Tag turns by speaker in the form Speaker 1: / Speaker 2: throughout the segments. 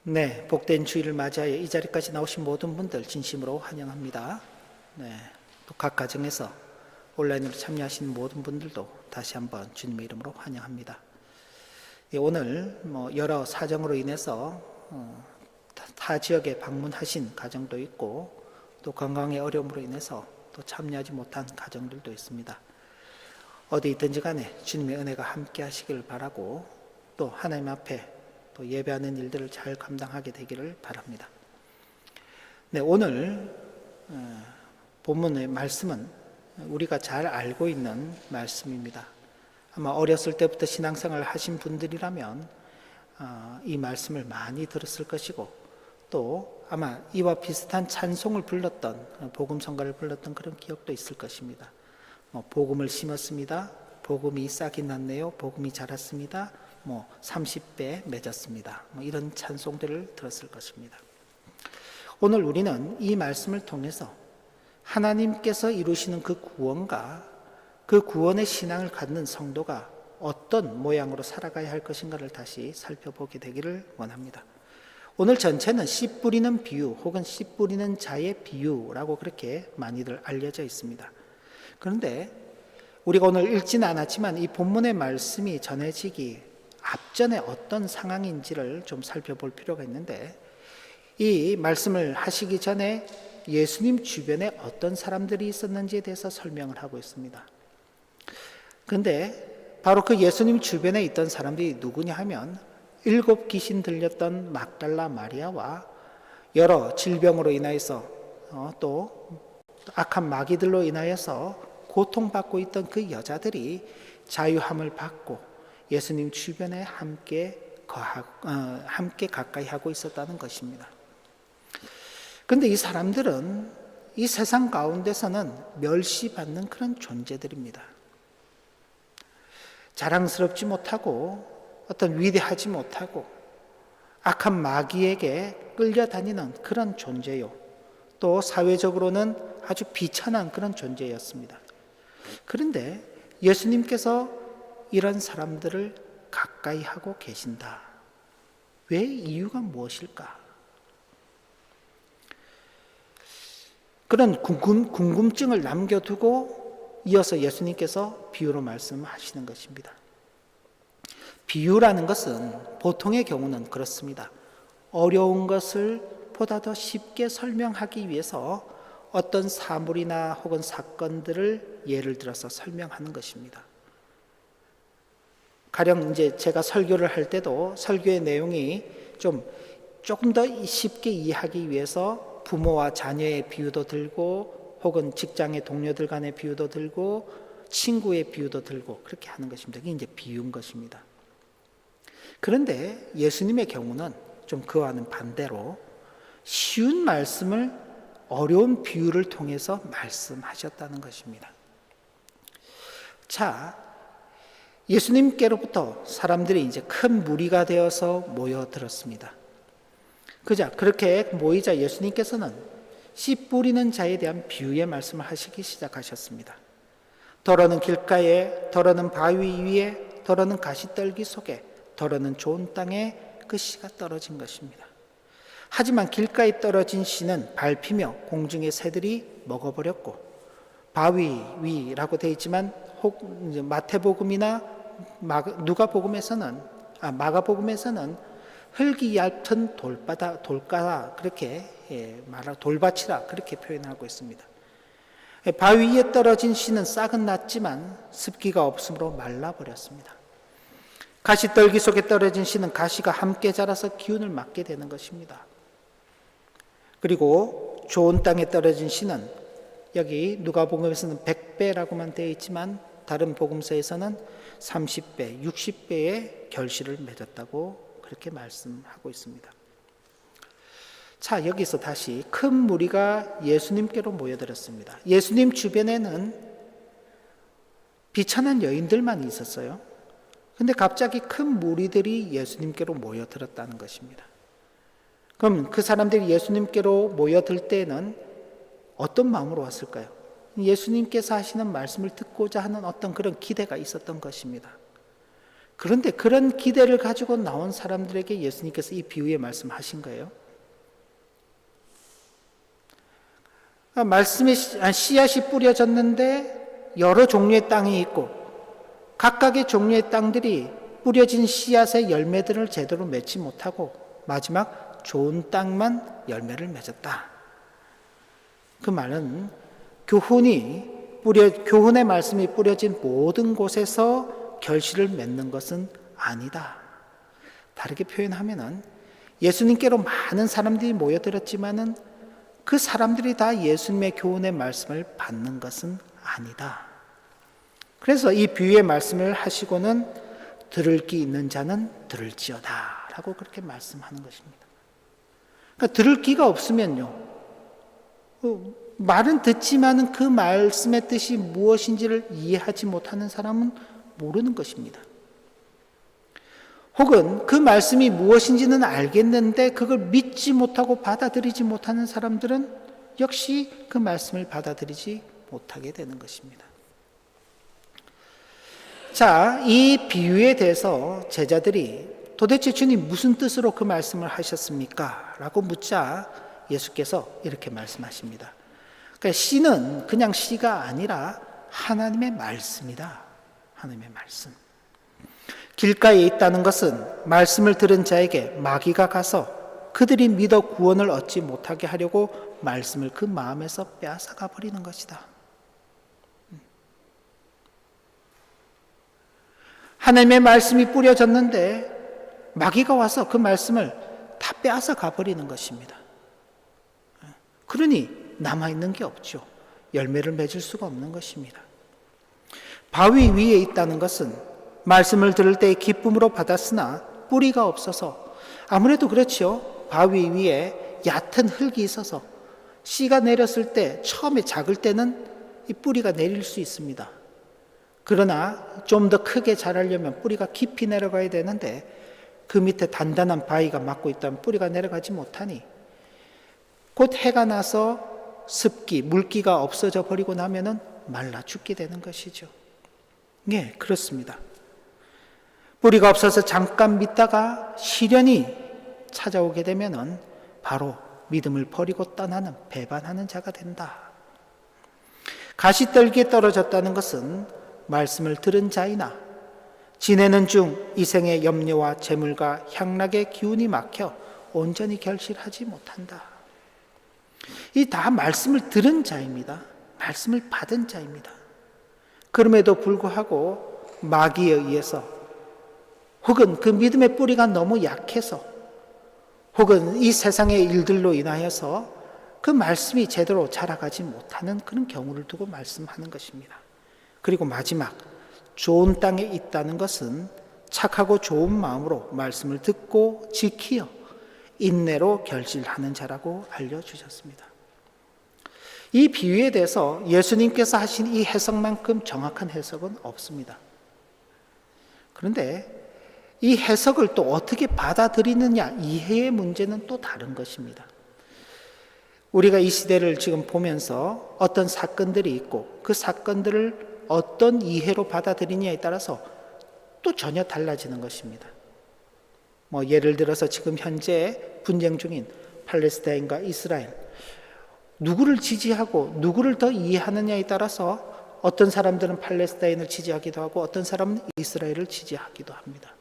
Speaker 1: 네, 복된 주일을 맞이하여 이 자리까지 나오신 모든 분들 진심으로 환영합니다. 네, 또 각 가정에서 온라인으로 참여하시는 모든 분들도 다시 한번 주님의 이름으로 환영합니다. 오늘 여러 사정으로 인해서 타 지역에 방문하신 가정도 있고 또 건강의 어려움으로 인해서 또 참여하지 못한 가정들도 있습니다. 어디 있든지 간에 주님의 은혜가 함께 하시길 바라고 또 하나님 앞에 또 예배하는 일들을 잘 감당하게 되기를 바랍니다. 네, 오늘 본문의 말씀은 우리가 잘 알고 있는 말씀입니다. 아마 어렸을 때부터 신앙생활을 하신 분들이라면 이 말씀을 많이 들었을 것이고 또 아마 이와 비슷한 찬송을 불렀던 복음성가를 불렀던 그런 기억도 있을 것입니다. 복음을 심었습니다. 복음이 싹이 났네요. 복음이 자랐습니다. 30배 맺었습니다. 이런 찬송들을 들었을 것입니다. 오늘 우리는 이 말씀을 통해서 하나님께서 이루시는 그 구원과 그 구원의 신앙을 갖는 성도가 어떤 모양으로 살아가야 할 것인가를 다시 살펴보게 되기를 원합니다. 오늘 전체는 씨 뿌리는 비유 혹은 씨 뿌리는 자의 비유라고 그렇게 많이들 알려져 있습니다. 그런데 우리가 오늘 읽지는 않았지만 이 본문의 말씀이 전해지기 앞전에 어떤 상황인지를 좀 살펴볼 필요가 있는데 이 말씀을 하시기 전에 예수님 주변에 어떤 사람들이 있었는지에 대해서 설명을 하고 있습니다. 그런데 바로 그 예수님 주변에 있던 사람들이 누구냐 하면 7 귀신 들렸던 막달라 마리아와 여러 질병으로 인하여서 또 악한 마귀들로 인하여서 고통받고 있던 그 여자들이 자유함을 받고 예수님 주변에 함께 가까이 하고 있었다는 것입니다. 그런데 이 사람들은 이 세상 가운데서는 멸시받는 그런 존재들입니다. 자랑스럽지 못하고 어떤 위대하지 못하고 악한 마귀에게 끌려다니는 그런 존재요. 또 사회적으로는 아주 비천한 그런 존재였습니다. 그런데 예수님께서 이런 사람들을 가까이 하고 계신다. 왜 이유가 무엇일까? 그런 궁금증을 남겨두고 이어서 예수님께서 비유로 말씀하시는 것입니다. 비유라는 것은 보통의 경우는 그렇습니다. 어려운 것을 보다 더 쉽게 설명하기 위해서 어떤 사물이나 혹은 사건들을 예를 들어서 설명하는 것입니다. 가령 이제 제가 설교를 할 때도 설교의 내용이 조금 더 쉽게 이해하기 위해서 부모와 자녀의 비유도 들고 혹은 직장의 동료들 간의 비유도 들고 친구의 비유도 들고 그렇게 하는 것입니다. 이게 이제 비유인 것입니다. 그런데 예수님의 경우는 좀 그와는 반대로 쉬운 말씀을 어려운 비유를 통해서 말씀하셨다는 것입니다. 자, 예수님께로부터 사람들이 이제 큰 무리가 되어서 모여들었습니다. 그렇게 모이자 예수님께서는 씨 뿌리는 자에 대한 비유의 말씀을 하시기 시작하셨습니다. 더러는 길가에, 더러는 바위 위에, 더러는 가시떨기 속에, 더러는 좋은 땅에 그 씨가 떨어진 것입니다. 하지만 길가에 떨어진 씨는 밟히며 공중의 새들이 먹어버렸고 바위 위라고 되어 있지만 마태복음이나 마가복음에서는 흙이 얕은 돌가라 그렇게 돌밭이라 그렇게 표현하고 있습니다. 바위 위에 떨어진 씨는 싹은 났지만 습기가 없으므로 말라버렸습니다. 가시떨기 속에 떨어진 씨는 가시가 함께 자라서 기운을 맞게 되는 것입니다. 그리고 좋은 땅에 떨어진 씨는 여기 누가복음에서는 100배라고만 되어 있지만 다른 복음서에서는 30배, 60배의 결실을 맺었다고 그렇게 말씀하고 있습니다. 자, 여기서 다시 큰 무리가 예수님께로 모여들었습니다. 예수님 주변에는 비천한 여인들만 있었어요. 근데 갑자기 큰 무리들이 예수님께로 모여들었다는 것입니다. 그럼 그 사람들이 예수님께로 모여들 때는 어떤 마음으로 왔을까요? 예수님께서 하시는 말씀을 듣고자 하는 어떤 그런 기대가 있었던 것입니다. 그런데 그런 기대를 가지고 나온 사람들에게 예수님께서 이 비유의 말씀하신 거예요. 말씀의 씨앗이 뿌려졌는데 여러 종류의 땅이 있고 각각의 종류의 땅들이 뿌려진 씨앗의 열매들을 제대로 맺지 못하고 마지막 좋은 땅만 열매를 맺었다. 그 말은 교훈의 말씀이 뿌려진 모든 곳에서 결실을 맺는 것은 아니다. 다르게 표현하면은 예수님께로 많은 사람들이 모여들었지만은 그 사람들이 다 예수님의 교훈의 말씀을 받는 것은 아니다. 그래서 이 비유의 말씀을 하시고는 들을 귀 있는 자는 들을지어다 라고 그렇게 말씀하는 것입니다. 그러니까 들을 귀가 없으면요, 말은 듣지만은 그 말씀의 뜻이 무엇인지를 이해하지 못하는 사람은 모르는 것입니다. 혹은 그 말씀이 무엇인지는 알겠는데 그걸 믿지 못하고 받아들이지 못하는 사람들은 역시 그 말씀을 받아들이지 못하게 되는 것입니다. 자, 이 비유에 대해서 제자들이 도대체 주님 무슨 뜻으로 그 말씀을 하셨습니까? 라고 묻자 예수께서 이렇게 말씀하십니다. 그러니까 씨는 그냥 씨가 아니라 하나님의 말씀이다. 하나님의 말씀. 길가에 있다는 것은 말씀을 들은 자에게 마귀가 가서 그들이 믿어 구원을 얻지 못하게 하려고 말씀을 그 마음에서 빼앗아가 버리는 것이다. 하나님의 말씀이 뿌려졌는데 마귀가 와서 그 말씀을 다 빼앗아가 버리는 것입니다. 그러니 남아있는 게 없죠. 열매를 맺을 수가 없는 것입니다. 바위 위에 있다는 것은 말씀을 들을 때의 기쁨으로 받았으나 뿌리가 없어서, 아무래도 그렇죠. 바위 위에 얕은 흙이 있어서 씨가 내렸을 때 처음에 작을 때는 이 뿌리가 내릴 수 있습니다. 그러나 좀 더 크게 자라려면 뿌리가 깊이 내려가야 되는데 그 밑에 단단한 바위가 막고 있다면 뿌리가 내려가지 못하니 곧 해가 나서 습기, 물기가 없어져 버리고 나면은 말라 죽게 되는 것이죠. 네, 그렇습니다. 뿌리가 없어서 잠깐 믿다가 시련이 찾아오게 되면은 바로 믿음을 버리고 떠나는, 배반하는 자가 된다. 가시떨기에 떨어졌다는 것은 말씀을 들은 자이나 지내는 중 이생의 염려와 재물과 향락의 기운이 막혀 온전히 결실하지 못한다. 이 다 말씀을 들은 자입니다. 말씀을 받은 자입니다. 그럼에도 불구하고 마귀에 의해서 혹은 그 믿음의 뿌리가 너무 약해서 혹은 이 세상의 일들로 인하여서 그 말씀이 제대로 자라가지 못하는 그런 경우를 두고 말씀하는 것입니다. 그리고 마지막, 좋은 땅에 있다는 것은 착하고 좋은 마음으로 말씀을 듣고 지키어 인내로 결실하는 자라고 알려주셨습니다. 이 비유에 대해서 예수님께서 하신 이 해석만큼 정확한 해석은 없습니다. 그런데 이 해석을 또 어떻게 받아들이느냐, 이해의 문제는 또 다른 것입니다. 우리가 이 시대를 지금 보면서 어떤 사건들이 있고 그 사건들을 어떤 이해로 받아들이냐에 따라서 또 전혀 달라지는 것입니다. 예를 들어서 지금 현재 분쟁 중인 팔레스타인과 이스라엘, 누구를 지지하고 누구를 더 이해하느냐에 따라서 어떤 사람들은 팔레스타인을 지지하기도 하고 어떤 사람은 이스라엘을 지지하기도 합니다.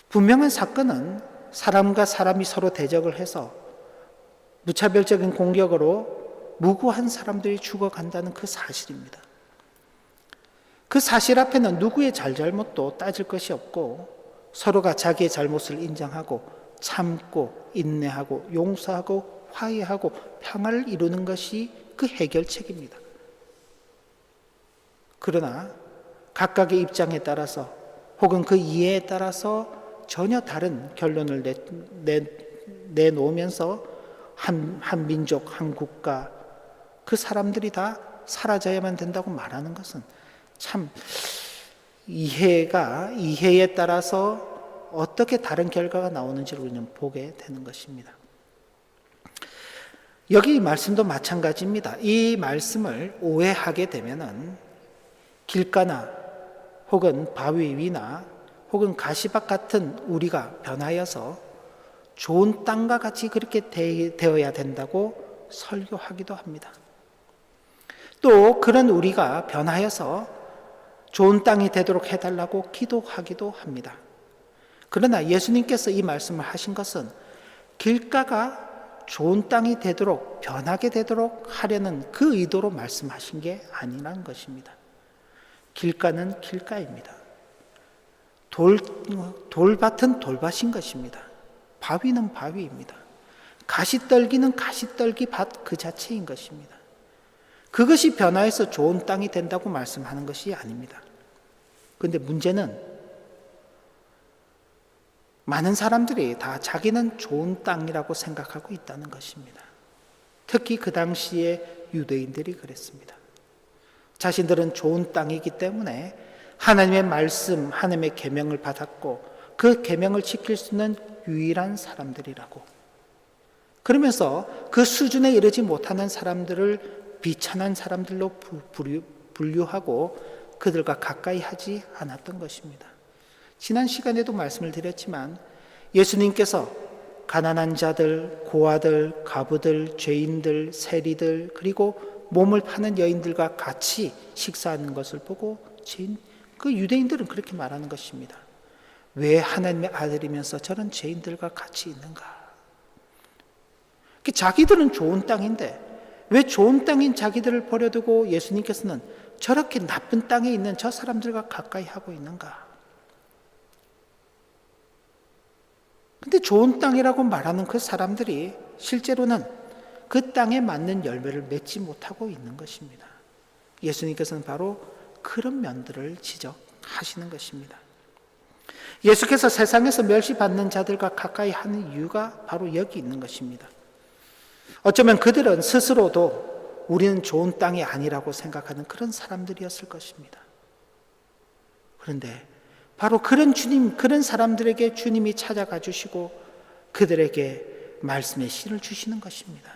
Speaker 1: 분명한 사건은 사람과 사람이 서로 대적을 해서 무차별적인 공격으로 무고한 사람들이 죽어간다는 그 사실입니다. 그 사실 앞에는 누구의 잘잘못도 따질 것이 없고 서로가 자기의 잘못을 인정하고 참고 인내하고 용서하고 화해하고 평화를 이루는 것이 그 해결책입니다. 그러나 각각의 입장에 따라서 혹은 그 이해에 따라서 전혀 다른 결론을 내놓으면서 한 민족, 한 국가, 그 사람들이 다 사라져야만 된다고 말하는 것은 참 이해에 따라서 어떻게 다른 결과가 나오는지를 우리는 보게 되는 것입니다. 여기 이 말씀도 마찬가지입니다. 이 말씀을 오해하게 되면은 길가나 혹은 바위 위나 혹은 가시밭 같은 우리가 변하여서 좋은 땅과 같이 그렇게 되어야 된다고 설교하기도 합니다. 또 그런 우리가 변하여서 좋은 땅이 되도록 해달라고 기도하기도 합니다. 그러나 예수님께서 이 말씀을 하신 것은 길가가 좋은 땅이 되도록, 변하게 되도록 하려는 그 의도로 말씀하신 게 아니라는 것입니다. 길가는 길가입니다. 돌밭은 돌밭인 것입니다. 바위는 바위입니다. 가시떨기는 가시떨기 밭 그 자체인 것입니다. 그것이 변화해서 좋은 땅이 된다고 말씀하는 것이 아닙니다. 그런데 문제는 많은 사람들이 다 자기는 좋은 땅이라고 생각하고 있다는 것입니다. 특히 그 당시에 유대인들이 그랬습니다. 자신들은 좋은 땅이기 때문에 하나님의 말씀, 하나님의 계명을 받았고 그 계명을 지킬 수 있는 유일한 사람들이라고. 그러면서 그 수준에 이르지 못하는 사람들을 비천한 사람들로 분류하고 그들과 가까이 하지 않았던 것입니다. 지난 시간에도 말씀을 드렸지만 예수님께서 가난한 자들, 고아들, 과부들, 죄인들, 세리들 그리고 몸을 파는 여인들과 같이 식사하는 것을 보고 그 유대인들은 그렇게 말하는 것입니다. 왜 하나님의 아들이면서 저런 죄인들과 같이 있는가? 자기들은 좋은 땅인데 왜 좋은 땅인 자기들을 버려두고 예수님께서는 저렇게 나쁜 땅에 있는 저 사람들과 가까이 하고 있는가? 근데 좋은 땅이라고 말하는 그 사람들이 실제로는 그 땅에 맞는 열매를 맺지 못하고 있는 것입니다. 예수님께서는 바로 그런 면들을 지적하시는 것입니다. 예수께서 세상에서 멸시받는 자들과 가까이 하는 이유가 바로 여기 있는 것입니다. 어쩌면 그들은 스스로도 우리는 좋은 땅이 아니라고 생각하는 그런 사람들이었을 것입니다. 그런데 바로 그런 그런 사람들에게 주님이 찾아가 주시고 그들에게 말씀의 씨를 주시는 것입니다.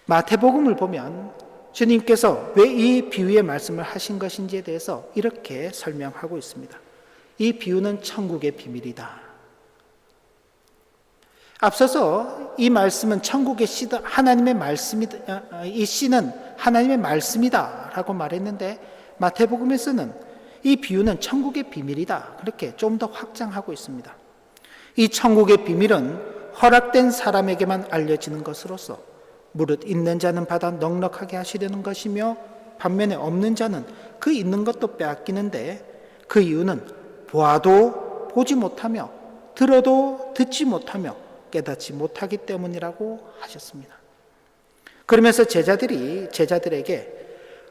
Speaker 1: 마태복음을 보면 주님께서 왜 이 비유의 말씀을 하신 것인지에 대해서 이렇게 설명하고 있습니다. 이 비유는 천국의 비밀이다. 앞서서 이 말씀은 천국의 씨다, 하나님의 말씀이다, 이 씨는 하나님의 말씀이다 라고 말했는데 마태복음에서는 이 비유는 천국의 비밀이다 그렇게 좀 더 확장하고 있습니다. 이 천국의 비밀은 허락된 사람에게만 알려지는 것으로서 무릇 있는 자는 받아 넉넉하게 하시려는 것이며 반면에 없는 자는 그 있는 것도 빼앗기는데 그 이유는 보아도 보지 못하며 들어도 듣지 못하며 깨닫지 못하기 때문이라고 하셨습니다. 그러면서 제자들에게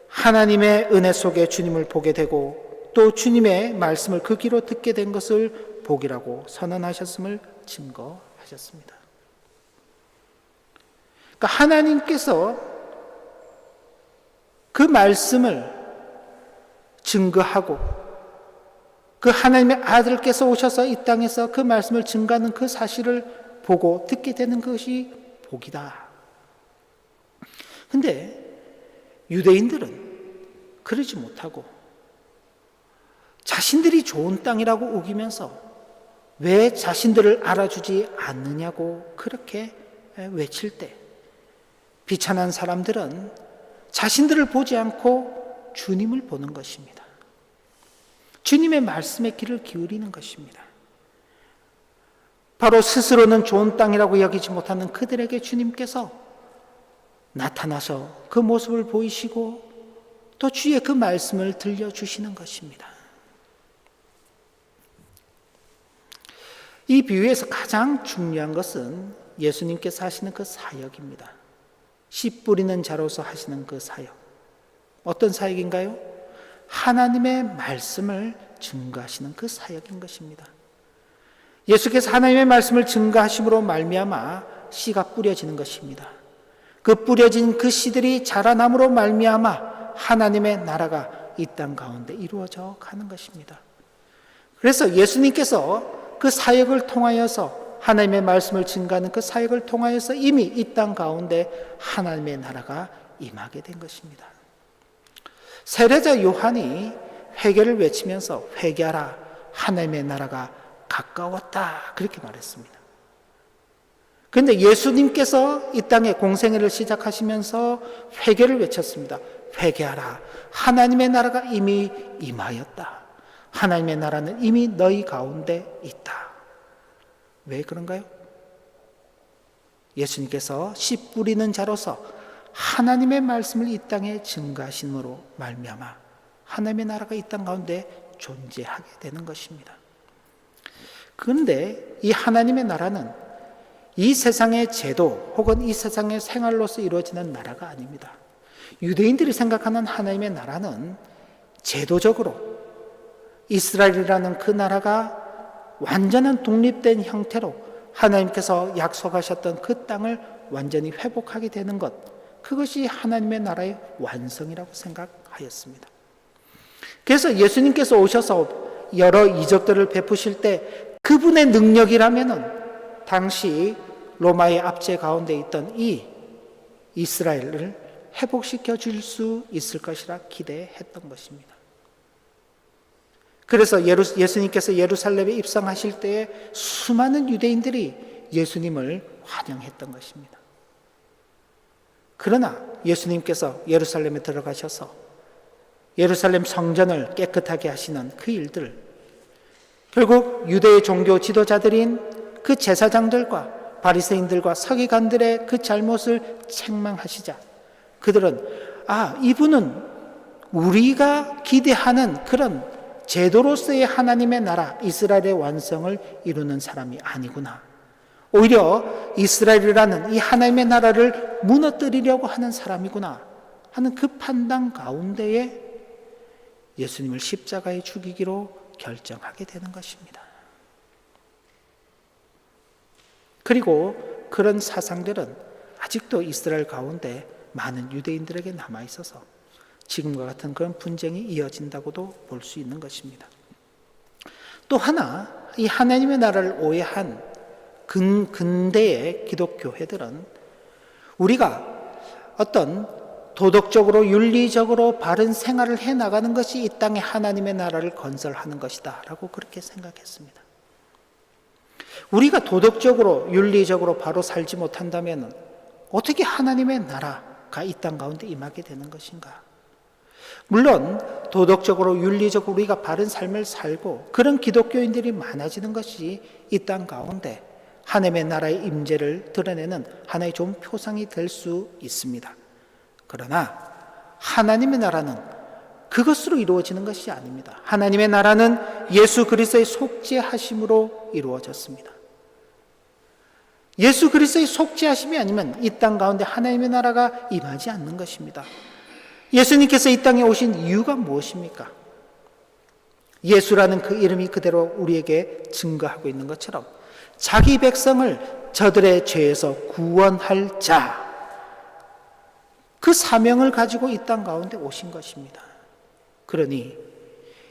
Speaker 1: 하나님의 은혜 속에 주님을 보게 되고 또 주님의 말씀을 그 귀로 듣게 된 것을 복이라고 선언하셨음을 증거하셨습니다. 그러니까 하나님께서 그 말씀을 증거하고 그 하나님의 아들께서 오셔서 이 땅에서 그 말씀을 증거하는 그 사실을 보고 듣게 되는 것이 복이다. 근데 유대인들은 그러지 못하고 자신들이 좋은 땅이라고 우기면서 왜 자신들을 알아주지 않느냐고 그렇게 외칠 때 비천한 사람들은 자신들을 보지 않고 주님을 보는 것입니다. 주님의 말씀에 귀를 기울이는 것입니다. 바로 스스로는 좋은 땅이라고 여기지 못하는 그들에게 주님께서 나타나서 그 모습을 보이시고 또 주의 그 말씀을 들려주시는 것입니다. 이 비유에서 가장 중요한 것은 예수님께서 하시는 그 사역입니다. 씨 뿌리는 자로서 하시는 그 사역. 어떤 사역인가요? 하나님의 말씀을 증거하시는 그 사역인 것입니다. 예수께서 하나님의 말씀을 증거하심으로 말미암아 씨가 뿌려지는 것입니다. 그 뿌려진 그 씨들이 자라남으로 말미암아 하나님의 나라가 이 땅 가운데 이루어져 가는 것입니다. 그래서 예수님께서 그 사역을 통하여서 하나님의 말씀을 증거하는 그 사역을 통하여서 이미 이 땅 가운데 하나님의 나라가 임하게 된 것입니다. 세례자 요한이 회개를 외치면서 회개하라, 하나님의 나라가 가까웠다, 그렇게 말했습니다. 그런데 예수님께서 이 땅에 공생애를 시작하시면서 회개를 외쳤습니다. 회개하라, 하나님의 나라가 이미 임하였다. 하나님의 나라는 이미 너희 가운데 있다. 왜 그런가요? 예수님께서 씨 뿌리는 자로서 하나님의 말씀을 이 땅에 증거하심으로 말미암아 하나님의 나라가 이 땅 가운데 존재하게 되는 것입니다. 그런데 이 하나님의 나라는 이 세상의 제도 혹은 이 세상의 생활로서 이루어지는 나라가 아닙니다. 유대인들이 생각하는 하나님의 나라는 제도적으로 이스라엘이라는 그 나라가 완전한 독립된 형태로 하나님께서 약속하셨던 그 땅을 완전히 회복하게 되는 것, 그것이 하나님의 나라의 완성이라고 생각하였습니다. 그래서 예수님께서 오셔서 여러 이적들을 베푸실 때 그분의 능력이라면은 당시 로마의 압제 가운데 있던 이 이스라엘을 회복시켜 줄 수 있을 것이라 기대했던 것입니다. 그래서 예수님께서 예루살렘에 입성하실 때에 수많은 유대인들이 예수님을 환영했던 것입니다. 그러나 예수님께서 예루살렘에 들어가셔서 예루살렘 성전을 깨끗하게 하시는 그 일들, 결국 유대의 종교 지도자들인 그 제사장들과 바리새인들과 서기관들의 그 잘못을 책망하시자 그들은 이분은 우리가 기대하는 그런 제도로서의 하나님의 나라 이스라엘의 완성을 이루는 사람이 아니구나, 오히려 이스라엘이라는 이 하나님의 나라를 무너뜨리려고 하는 사람이구나 하는 그 판단 가운데에 예수님을 십자가에 죽이기로 결정하게 되는 것입니다. 그리고 그런 사상들은 아직도 이스라엘 가운데 많은 유대인들에게 남아있어서 지금과 같은 그런 분쟁이 이어진다고도 볼 수 있는 것입니다. 또 하나, 이 하나님의 나라를 오해한 근대의 기독교회들은 우리가 어떤 도덕적으로 윤리적으로 바른 생활을 해나가는 것이 이 땅에 하나님의 나라를 건설하는 것이다 라고 그렇게 생각했습니다. 우리가 도덕적으로 윤리적으로 바로 살지 못한다면 어떻게 하나님의 나라가 이 땅 가운데 임하게 되는 것인가? 물론 도덕적으로 윤리적으로 우리가 바른 삶을 살고 그런 기독교인들이 많아지는 것이 이 땅 가운데 하나님의 나라의 임재를 드러내는 하나의 좋은 표상이 될 수 있습니다. 그러나 하나님의 나라는 그것으로 이루어지는 것이 아닙니다. 하나님의 나라는 예수 그리스도의 속죄하심으로 이루어졌습니다. 예수 그리스도의 속죄하심이 아니면 이 땅 가운데 하나님의 나라가 임하지 않는 것입니다. 예수님께서 이 땅에 오신 이유가 무엇입니까? 예수라는 그 이름이 그대로 우리에게 증거하고 있는 것처럼 자기 백성을 저들의 죄에서 구원할 자, 그 사명을 가지고 이 땅 가운데 오신 것입니다. 그러니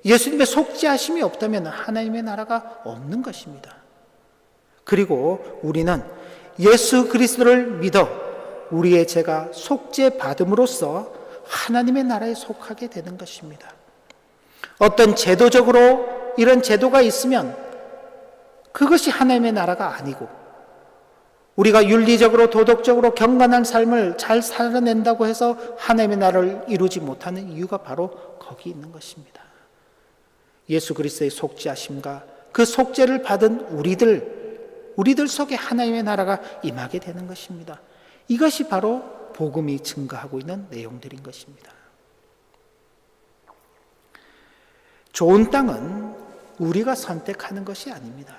Speaker 1: 예수님의 속죄하심이 없다면 하나님의 나라가 없는 것입니다. 그리고 우리는 예수 그리스도를 믿어 우리의 죄가 속죄받음으로써 하나님의 나라에 속하게 되는 것입니다. 어떤 제도적으로 이런 제도가 있으면 그것이 하나님의 나라가 아니고, 우리가 윤리적으로 도덕적으로 경건한 삶을 잘 살아낸다고 해서 하나님의 나라를 이루지 못하는 이유가 바로 거기 있는 것입니다. 예수 그리스도의 속죄하심과 그 속죄를 받은 우리들 속에 하나님의 나라가 임하게 되는 것입니다. 이것이 바로 복음이 증거하고 있는 내용들인 것입니다. 좋은 땅은 우리가 선택하는 것이 아닙니다.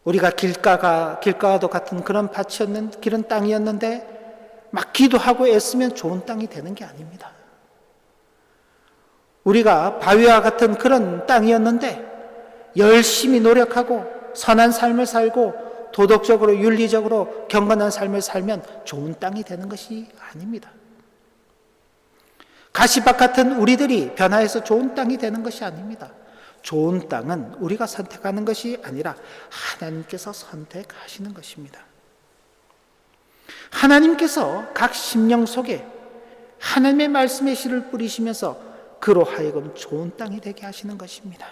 Speaker 1: 우리가 길가와도 같은 그런 그런 땅이었는데 막 기도하고 애쓰면 좋은 땅이 되는 게 아닙니다. 우리가 바위와 같은 그런 땅이었는데 열심히 노력하고 선한 삶을 살고 도덕적으로 윤리적으로 경건한 삶을 살면 좋은 땅이 되는 것이 아닙니다. 가시밭 같은 우리들이 변화해서 좋은 땅이 되는 것이 아닙니다. 좋은 땅은 우리가 선택하는 것이 아니라 하나님께서 선택하시는 것입니다. 하나님께서 각 심령 속에 하나님의 말씀의 씨를 뿌리시면서 그로 하여금 좋은 땅이 되게 하시는 것입니다.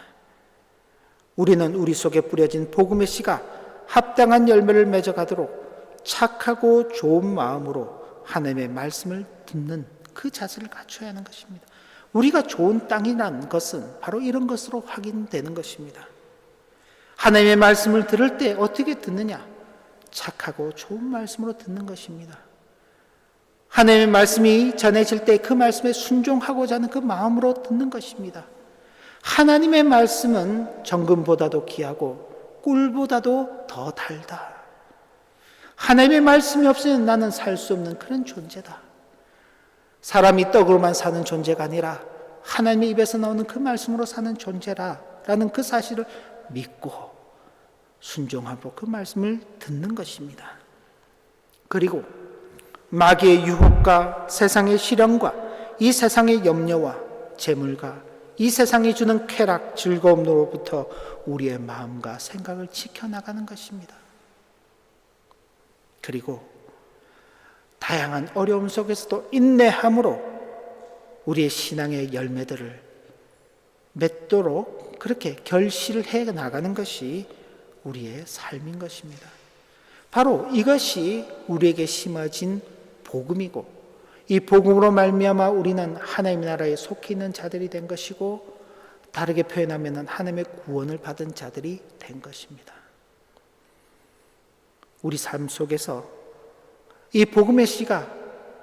Speaker 1: 우리는 우리 속에 뿌려진 복음의 씨가 합당한 열매를 맺어가도록 착하고 좋은 마음으로 하나님의 말씀을 듣는 그 자세를 갖춰야 하는 것입니다. 우리가 좋은 땅이란 것은 바로 이런 것으로 확인되는 것입니다. 하나님의 말씀을 들을 때 어떻게 듣느냐? 착하고 좋은 말씀으로 듣는 것입니다. 하나님의 말씀이 전해질 때 그 말씀에 순종하고자 하는 그 마음으로 듣는 것입니다. 하나님의 말씀은 정금보다도 귀하고 꿀보다도 더 달다. 하나님의 말씀이 없으면 나는 살 수 없는 그런 존재다. 사람이 떡으로만 사는 존재가 아니라 하나님의 입에서 나오는 그 말씀으로 사는 존재라는 그 사실을 믿고 순종하고 그 말씀을 듣는 것입니다. 그리고 마귀의 유혹과 세상의 시련과 이 세상의 염려와 재물과 이 세상이 주는 쾌락, 즐거움으로부터 우리의 마음과 생각을 지켜나가는 것입니다. 그리고 다양한 어려움 속에서도 인내함으로 우리의 신앙의 열매들을 맺도록 그렇게 결실을 해 나가는 것이 우리의 삶인 것입니다. 바로 이것이 우리에게 심어진 복음이고 이 복음으로 말미암아 우리는 하나님의 나라에 속해 있는 자들이 된 것이고 다르게 표현하면 하나님의 구원을 받은 자들이 된 것입니다. 우리 삶 속에서 이 복음의 씨가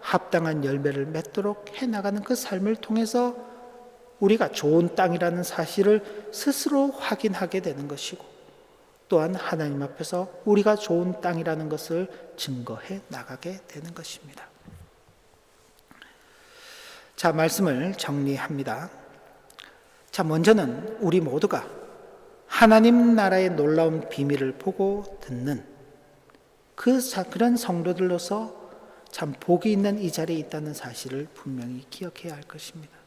Speaker 1: 합당한 열매를 맺도록 해나가는 그 삶을 통해서 우리가 좋은 땅이라는 사실을 스스로 확인하게 되는 것이고 또한 하나님 앞에서 우리가 좋은 땅이라는 것을 증거해 나가게 되는 것입니다. 자, 말씀을 정리합니다. 자, 먼저는 우리 모두가 하나님 나라의 놀라운 비밀을 보고 듣는 그런 성도들로서 참 복이 있는 이 자리에 있다는 사실을 분명히 기억해야 할 것입니다.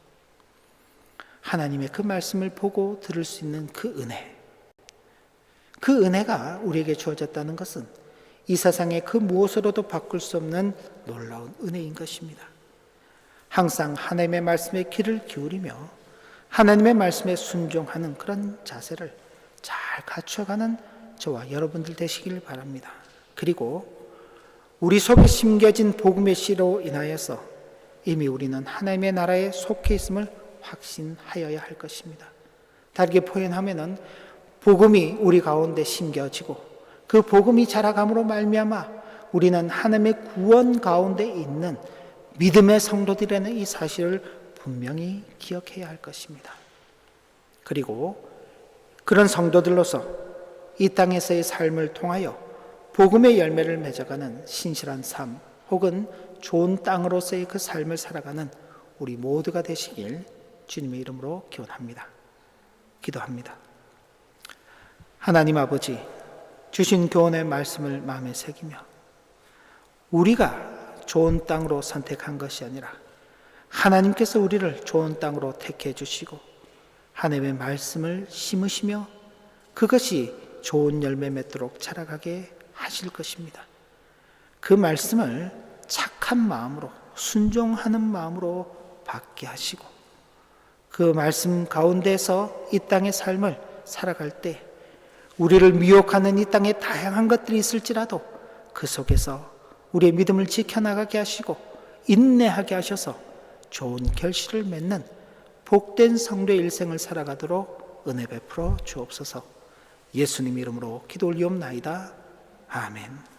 Speaker 1: 하나님의 그 말씀을 보고 들을 수 있는 그 은혜가 우리에게 주어졌다는 것은 이 세상의 그 무엇으로도 바꿀 수 없는 놀라운 은혜인 것입니다. 항상 하나님의 말씀에 귀를 기울이며 하나님의 말씀에 순종하는 그런 자세를 잘 갖춰가는 저와 여러분들 되시길 바랍니다. 그리고 우리 속에 심겨진 복음의 씨로 인하여서 이미 우리는 하나님의 나라에 속해 있음을 확신하여야 할 것입니다. 다르게 표현하면은 복음이 우리 가운데 심겨지고 그 복음이 자라감으로 말미암아 우리는 하나님의 구원 가운데 있는 믿음의 성도들이라는 이 사실을 분명히 기억해야 할 것입니다. 그리고 그런 성도들로서 이 땅에서의 삶을 통하여 복음의 열매를 맺어가는 신실한 삶 혹은 좋은 땅으로서의 그 삶을 살아가는 우리 모두가 되시길 주님의 이름으로 기원합니다. 기도합니다. 하나님 아버지, 주신 교훈의 말씀을 마음에 새기며 우리가 좋은 땅으로 선택한 것이 아니라 하나님께서 우리를 좋은 땅으로 택해 주시고 하나님의 말씀을 심으시며 그것이 좋은 열매 맺도록 자라가게 하실 것입니다. 그 말씀을 착한 마음으로 순종하는 마음으로 받게 하시고 그 말씀 가운데서 이 땅의 삶을 살아갈 때 우리를 미혹하는 이 땅에 다양한 것들이 있을지라도 그 속에서 우리의 믿음을 지켜나가게 하시고 인내하게 하셔서 좋은 결실을 맺는 복된 성도의 일생을 살아가도록 은혜 베풀어 주옵소서. 예수님 이름으로 기도 올리옵나이다. 아멘.